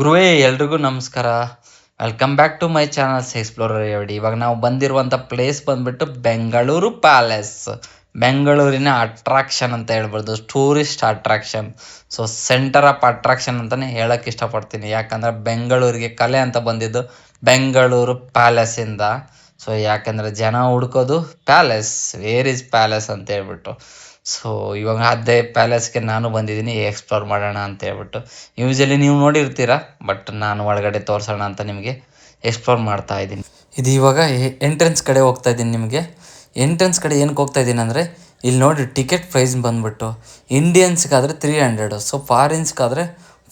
ಗುರುವೇ ಎಲ್ರಿಗೂ ನಮಸ್ಕಾರ. Welcome back to my channel's explorer ಎವಡಿ. ಇವಾಗ ನಾವು ಬಂದಿರುವಂಥ ಪ್ಲೇಸ್ ಬಂದ್ಬಿಟ್ಟು ಬೆಂಗಳೂರು ಪ್ಯಾಲೇಸ್. ಬೆಂಗಳೂರಿನ ಅಟ್ರಾಕ್ಷನ್ ಅಂತ ಹೇಳ್ಬೋದು, tourist attraction. So centre of attraction ಅಂತಲೇ ಹೇಳಕ್ಕೆ ಇಷ್ಟಪಡ್ತೀನಿ. ಯಾಕಂದರೆ ಬೆಂಗಳೂರಿಗೆ ಕಲೆ ಅಂತ ಬಂದಿದ್ದು ಬೆಂಗಳೂರು ಪ್ಯಾಲೇಸಿಂದ. ಸೊ ಯಾಕಂದರೆ ಜನ ಹುಡ್ಕೋದು ಪ್ಯಾಲೇಸ್, ವೇರ್ ಇಸ್ ಪ್ಯಾಲೇಸ್ ಅಂತ ಹೇಳ್ಬಿಟ್ಟು. ಸೊ ಇವಾಗ ಅದೇ ಪ್ಯಾಲೇಸ್ಗೆ ನಾನು ಬಂದಿದ್ದೀನಿ, ಎಕ್ಸ್ಪ್ಲೋರ್ ಮಾಡೋಣ ಅಂತ ಹೇಳ್ಬಿಟ್ಟು. ಯೂಶಲಿ ನೀವು ನೋಡಿರ್ತೀರ, ಬಟ್ ನಾನು ಒಳಗಡೆ ತೋರಿಸೋಣ ಅಂತ ನಿಮಗೆ ಎಕ್ಸ್ಪ್ಲೋರ್ ಮಾಡ್ತಾ ಇದ್ದೀನಿ. ಇದು ಇವಾಗ ಎಂಟ್ರೆನ್ಸ್ ಕಡೆ ಹೋಗ್ತಾ ಇದ್ದೀನಿ. ನಿಮಗೆ ಎಂಟ್ರೆನ್ಸ್ ಕಡೆ ಏನಕ್ಕೆ ಹೋಗ್ತಾ ಇದ್ದೀನಿ ಅಂದರೆ, ಇಲ್ಲಿ ನೋಡಿ ಟಿಕೆಟ್ ಪ್ರೈಸ್ ಬಂದುಬಿಟ್ಟು ಇಂಡಿಯನ್ಸ್ಗಾದರೆ 300, ಸೊ ಫಾರಿನ್ಸ್ಗಾದರೆ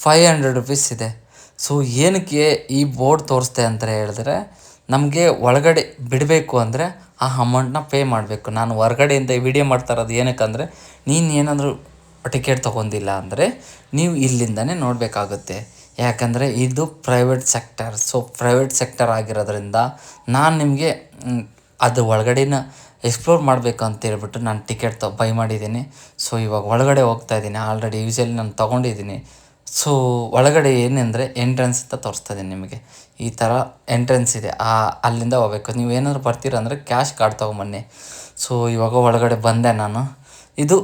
500 ರುಪೀಸ್ ಇದೆ. ಸೊ ಏನಕ್ಕೆ ಈ ಬೋರ್ಡ್ ತೋರಿಸ್ತೆ ಅಂತ ಹೇಳಿದ್ರೆ, ನಮಗೆ ಒಳಗಡೆ ಬಿಡಬೇಕು ಅಂದರೆ ಆ ಅಮೌಂಟನ್ನ ಪೇ ಮಾಡಬೇಕು. ನಾನು ಹೊರಗಡೆಯಿಂದ ವಿಡಿಯೋ ಮಾಡ್ತಾ ಇರೋದು ಏನಕ್ಕಂದರೆ, ನೀನು ಏನಾದರೂ ಟಿಕೆಟ್ ತೊಗೊಂಡಿಲ್ಲ ಅಂದರೆ ನೀವು ಇಲ್ಲಿಂದನೇ ನೋಡಬೇಕಾಗುತ್ತೆ. ಯಾಕಂದರೆ ಇದು private sector. So private sector ಆಗಿರೋದ್ರಿಂದ ನಾನು ನಿಮಗೆ ಅದು ಒಳಗಡೆನ ಎಕ್ಸ್ಪ್ಲೋರ್ ಮಾಡಬೇಕು ಅಂತ ಹೇಳ್ಬಿಟ್ಟು ನಾನು ಟಿಕೆಟ್ ಬೈ ಮಾಡಿದ್ದೀನಿ. ಸೊ ಇವಾಗ ಒಳಗಡೆ ಹೋಗ್ತಾ ಇದ್ದೀನಿ. ಆಲ್ರೆಡಿ ಯೂಶಲಿ ನಾನು ತೊಗೊಂಡಿದ್ದೀನಿ. ಸೊ ಒಳಗಡೆ ಏನೆಂದರೆ ಎಂಟ್ರೆನ್ಸ್ ಅಂತ ತೋರಿಸ್ತಾ ಇದ್ದೀನಿ ನಿಮಗೆ. ಈ ಥರ ಎಂಟ್ರೆನ್ಸ್ ಇದೆ, ಅಲ್ಲಿಂದ ಹೋಗ್ಬೇಕು. ನೀವು ಏನಾದರೂ ಬರ್ತೀರ ಅಂದರೆ ಕ್ಯಾಶ್ ಕಾರ್ಡ್ ತೊಗೊಂಬನ್ನಿ. ಸೊ ಇವಾಗ ಒಳಗಡೆ ಬಂದೆ ನಾನು. ಇದು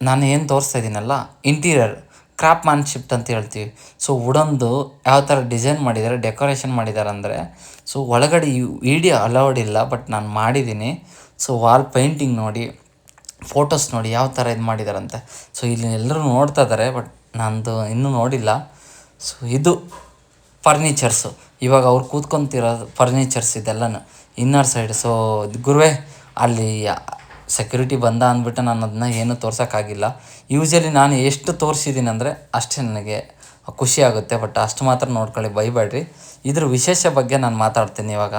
ನಾನು ಏನು ತೋರಿಸ್ತಾ ಇದ್ದೀನಲ್ಲ, ಇಂಟೀರಿಯರ್ ಕ್ರಾಫ್ಟ್ಮ್ಯಾನ್ಶಿಪ್ ಅಂತ ಹೇಳ್ತೀವಿ. ಸೊ ವುಡನ್ದು ಯಾವ ಥರ ಡಿಸೈನ್ ಮಾಡಿದ್ದಾರೆ, ಡೆಕೋರೇಷನ್ ಮಾಡಿದ್ದಾರೆ ಅಂದರೆ, ಸೊ ಒಳಗಡೆ ವಿಡಿಯೋ ಅಲೌಡ್ ಇಲ್ಲ, ಬಟ್ ನಾನು ಮಾಡಿದ್ದೀನಿ. ಸೊ ವಾಲ್ ಪೇಂಟಿಂಗ್ ನೋಡಿ, ಫೋಟೋಸ್ ನೋಡಿ ಯಾವ ಥರ ಇದು ಮಾಡಿದಾರಂತೆ. ಸೊ ಇಲ್ಲಿ ಎಲ್ಲರೂ ನೋಡ್ತಾ ಇದ್ದಾರೆ, ಬಟ್ ನಂದು ಇನ್ನೂ ನೋಡಿಲ್ಲ. ಸೊ ಇದು ಫರ್ನಿಚರ್ಸು, ಇವಾಗ ಅವ್ರು ಕೂತ್ಕೊತಿರೋದು ಫರ್ನಿಚರ್ಸ್ ಇದೆಲ್ಲನೂ ಇನ್ನರ್ ಸೈಡ್. ಸೊ ಗುರುವೇ ಅಲ್ಲಿ ಸೆಕ್ಯೂರಿಟಿ ಬಂದ ಅಂದ್ಬಿಟ್ಟು ನಾನು ಅದನ್ನ ಏನೂ ತೋರ್ಸೋಕ್ಕಾಗಿಲ್ಲ. ಯೂಶಲಿ ನಾನು ಎಷ್ಟು ತೋರಿಸಿದ್ದೀನಿ ಅಂದರೆ ಅಷ್ಟೇ ನನಗೆ ಖುಷಿ ಆಗುತ್ತೆ, ಬಟ್ ಅಷ್ಟು ಮಾತ್ರ ನೋಡ್ಕೊಳ್ಳಿ, ಬೈಬೇಡ್ರಿ. ಇದ್ರ ವಿಶೇಷ ಬಗ್ಗೆ ನಾನು ಮಾತಾಡ್ತೀನಿ ಇವಾಗ.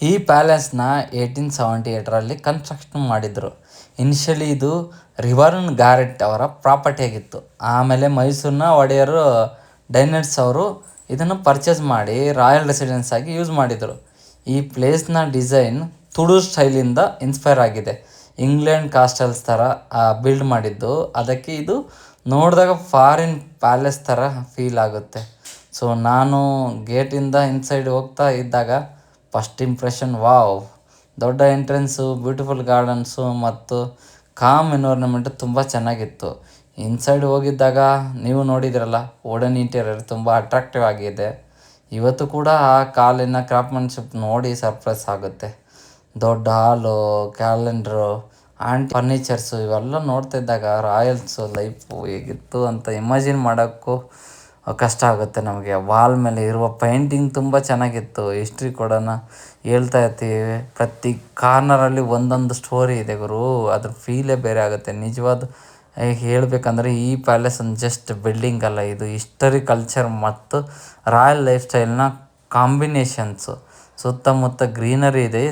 ಈ ಪ್ಯಾಲೇಸ್ನ 1878ರಲ್ಲಿ ಕನ್ಸ್ಟ್ರಕ್ಷನ್ ಮಾಡಿದರು. ಇನಿಷಿಯಲಿ ಇದು ರಿವರ್ನ್ ಗಾರೆಟ್ ಅವರ ಪ್ರಾಪರ್ಟಿ ಆಗಿತ್ತು. ಆಮೇಲೆ ಮೈಸೂರಿನ ಒಡೆಯರು ಡೈನೆಟ್ಸ್ ಅವರು ಇದನ್ನು ಪರ್ಚೇಸ್ ಮಾಡಿ ರಾಯಲ್ ರೆಸಿಡೆನ್ಸ್ ಆಗಿ ಯೂಸ್ ಮಾಡಿದರು. ಈ ಪ್ಲೇಸ್ನ ಡಿಸೈನ್ ತುಳು ಸ್ಟೈಲಿಂದ ಇನ್ಸ್ಪೈರ್ ಆಗಿದೆ. ಇಂಗ್ಲೆಂಡ್ ಕಾಸ್ಟಲ್ಸ್ ಥರ ಬಿಲ್ಡ್ ಮಾಡಿದ್ದು, ಅದಕ್ಕೆ ಇದು ನೋಡಿದಾಗ ಫಾರಿನ್ ಪ್ಯಾಲೇಸ್ ಥರ ಫೀಲ್ ಆಗುತ್ತೆ. ಸೊ ನಾನು ಗೇಟಿಂದ ಇನ್ಸೈಡ್ ಹೋಗ್ತಾ ಇದ್ದಾಗ ಫಸ್ಟ್ ಇಂಪ್ರೆಷನ್, ವಾವ್, ದೊಡ್ಡ ಎಂಟ್ರೆನ್ಸು, ಬ್ಯೂಟಿಫುಲ್ ಗಾರ್ಡನ್ಸು ಮತ್ತು ಕಾಮ್ ಎನ್ವೈರ್ನಮೆಂಟು ತುಂಬ ಚೆನ್ನಾಗಿತ್ತು. ಇನ್ಸೈಡ್ ಹೋಗಿದ್ದಾಗ ನೀವು ನೋಡಿದಿರಲ್ಲ, ವುಡನ್ ಇಂಟೀರಿಯರ್ ತುಂಬ ಅಟ್ರಾಕ್ಟಿವ್ ಆಗಿದೆ. ಇವತ್ತು ಕೂಡ ಆ ಕಾಲಿನ ಕ್ರಾಫ್ಟ್ಮನ್ಶಿಪ್ ನೋಡಿ ಸರ್ಪ್ರೈಸ್ ಆಗುತ್ತೆ. ದೊಡ್ಡ ಹಾಲು, ಕ್ಯಾಲೆಂಡ್ರು ಆ್ಯಂಡ್ ಫರ್ನಿಚರ್ಸು ಇವೆಲ್ಲ ನೋಡ್ತಾ ಇದ್ದಾಗ ರಾಯಲ್ಸು ಲೈಫು ಹೇಗಿತ್ತು ಅಂತ ಇಮ್ಯಾಜಿನ್ ಮಾಡೋಕ್ಕೂ ಕಷ್ಟ ಆಗುತ್ತೆ ನಮಗೆ. ವಾಲ್ ಮೇಲೆ ಇರುವ ಪೇಂಟಿಂಗ್ ತುಂಬ ಚೆನ್ನಾಗಿತ್ತು. ಹಿಸ್ಟ್ರಿ ಕೂಡ ಹೇಳ್ತಾ ಇರ್ತೀವಿ, ಪ್ರತಿ ಕಾರ್ನರಲ್ಲಿ ಒಂದೊಂದು ಸ್ಟೋರಿ ಇದೆ ಗುರು. ಅದ್ರ ಫೀಲೇ ಬೇರೆ ಆಗುತ್ತೆ. ನಿಜವಾದ ಹೇಳಬೇಕಂದ್ರೆ ಈ ಪ್ಯಾಲೇಸ್ ಒಂದು ಜಸ್ಟ್ ಬಿಲ್ಡಿಂಗ್ ಅಲ್ಲ, ಇದು ಹಿಸ್ಟರಿ, ಕಲ್ಚರ್ ಮತ್ತು ರಾಯಲ್ ಲೈಫ್ ಸ್ಟೈಲ್ನ ಕಾಂಬಿನೇಷನ್ಸು. ಸುತ್ತಮುತ್ತ ಗ್ರೀನರಿ ಇದೆ.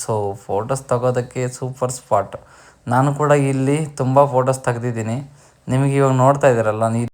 ಸೊ ಫೋಟೋಸ್ ತೆಗೋದಕ್ಕೆ ಸೂಪರ್ ಸ್ಪಾಟ್. ನಾನು ಕೂಡ ಇಲ್ಲಿ ತುಂಬ ಫೋಟೋಸ್ ತೆಗ್ದಿದ್ದೀನಿ. ನಿಮಗೆ ಇವಾಗ ನೋಡ್ತಾ ಇದ್ದೀರಲ್ಲ,